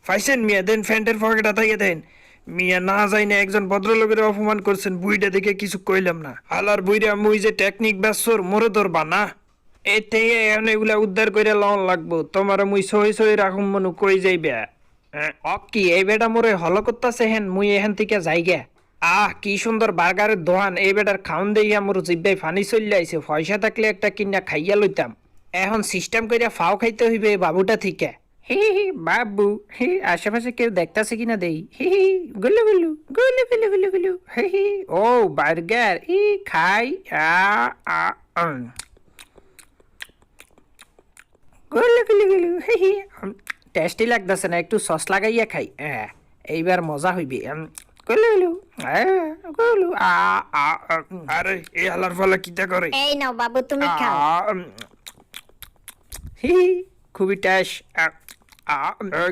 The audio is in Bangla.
ফাইসেন মিয়া, দেন ফ্যান্টের পকেটে থাইয়ে দেন। মিয়া না যাই না একজন ভদ্রলোকের অপমান করছেন, বুইটা দেখে কিছু কইলাম না। হালার বুইরা মুই যে টেকনিক ব্যস্তর মোরে ধরবা না। এই থেকে এখন এগুলা উদ্ধার করে লন লাগবো। তোমার মুই সহি সহি রাখুম মনু কই যাইবে। কি এই বেটা মোরে হল করতাছে হেন, মুই এখান থেকে যাইগে। কি সুন্দর বার্গারের দোকান, এই বেটার খাউন দেইয়া মোর জিব্বাই ফানি চলে আইছে। পয়সা থাকলে একটা কিনা খাইয়া লইতাম। এখন সিস্টেম কইরা ফাও খাইতে হইবে বাবুটা থেকে। হি হি বাবু, হি আশেপাশে কেউ দেখতাছে কিনা দেই। হি হি গুলু গুলু গুলু গুলু গুলু গুলু হি হি। ও বার্গার, ই খাই। আ উম। গুলু গুলু গুলু হি হি। টেস্টি লাগতেছে না, একটু সস লাগাইয়া খাই। এইবার মজা হইবে। গুলু গুলু গুলু আরে এই হালার ফালা কিটা করে। এই নাও বাবু, তুমি খাও। হি হি খুবই টেস্ট।